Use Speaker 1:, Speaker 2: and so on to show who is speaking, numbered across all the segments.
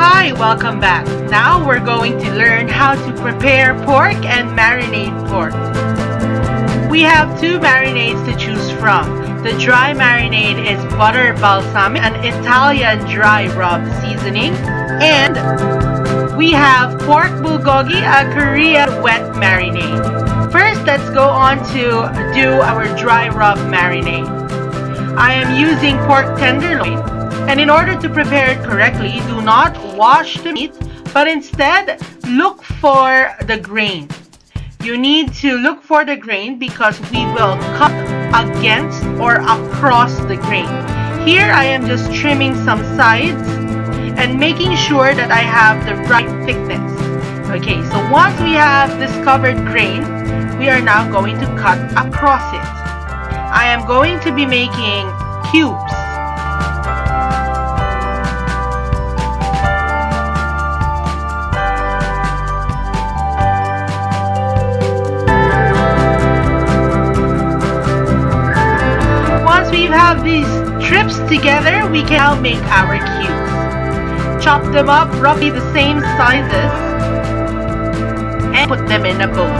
Speaker 1: Hi, welcome back. Now we're going to learn how to prepare pork and marinate pork. We have two marinades to choose from. The dry marinade is butter balsamic, an Italian dry rub seasoning, and we have pork bulgogi, a Korean wet marinade. First, let's go on to do our dry rub marinade. I am using pork tenderloin. And in order to prepare it correctly, do not wash the meat, but instead look for the grain. You need to look for the grain because we will cut against or across the grain. Here I am just trimming some sides and making sure that I have the right thickness. Okay, so once we have discovered grain, we are now going to cut across it. I am going to be making cubes. Have these strips together, we can now make our cubes. Chop them up roughly the same sizes and put them in a bowl.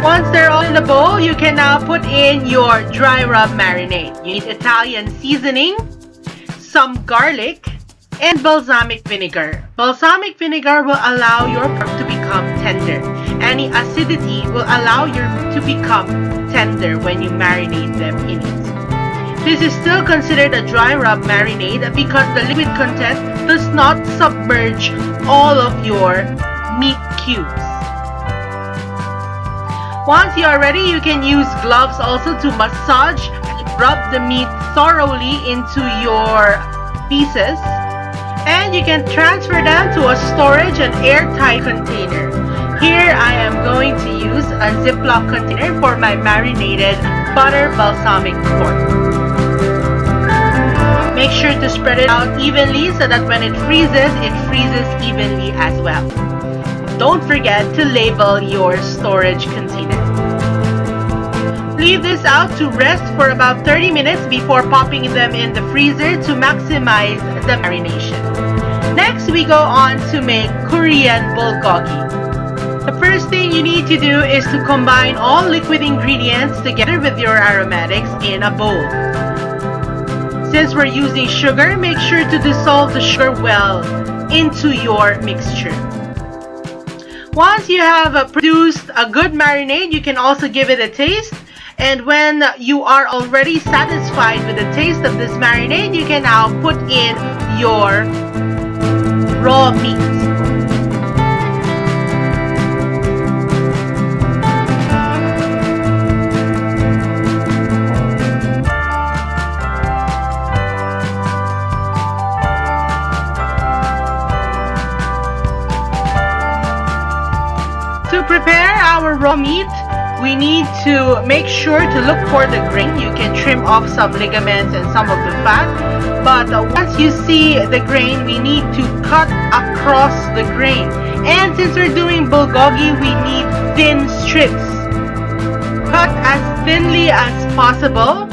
Speaker 1: Once they're all in the bowl, you can now put in your dry rub marinade. You need Italian seasoning, some garlic, and balsamic vinegar. Balsamic vinegar will allow your pork to become tender. Any acidity will allow your meat to become tender when you marinate them in it. This is still considered a dry rub marinade because the liquid content does not submerge all of your meat cubes. Once you are ready, you can use gloves also to massage and rub the meat thoroughly into your pieces. And you can transfer them to a storage and airtight container. Here I am going to use a Ziploc container for my marinated butter balsamic pork. Make sure to spread it out evenly so that when it freezes evenly as well. Don't forget to label your storage container. Leave this out to rest for about 30 minutes before popping them in the freezer to maximize the marination. Next, we go on to make Korean bulgogi. The first thing you need to do is to combine all liquid ingredients together with your aromatics in a bowl. Since we're using sugar, make sure to dissolve the sugar well into your mixture. Once you have produced a good marinade, you can also give it a taste. And when you are already satisfied with the taste of this marinade, you can now put in your raw meat. To prepare our raw meat, we need to make sure to look for the grain. You can trim off some ligaments and some of the fat. But once you see the grain, we need to cut across the grain. And since we're doing bulgogi, we need thin strips. Cut as thinly as possible.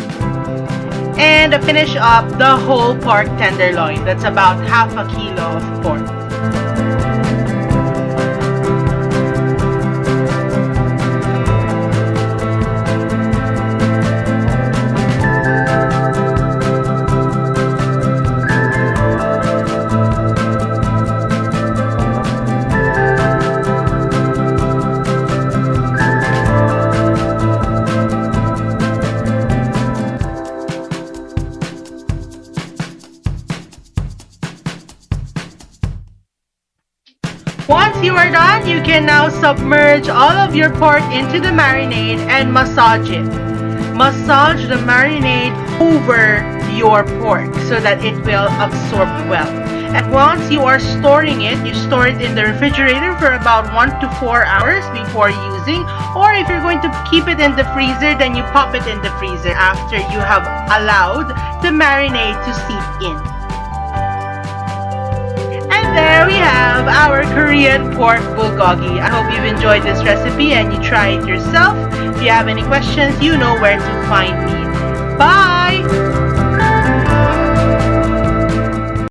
Speaker 1: And finish up the whole pork tenderloin. That's about half a kilo of pork. Once you are done, you can now submerge all of your pork into the marinade and massage it. Massage the marinade over your pork so that it will absorb well. And once you are storing it, you store it in the refrigerator for about 1 to 4 hours before using. Or if you're going to keep it in the freezer, then you pop it in the freezer after you have allowed the marinade to seep in. And there we have our Korean pork bulgogi. I hope you've enjoyed this recipe and you try it yourself. If you have any questions, you know where to find me. Bye!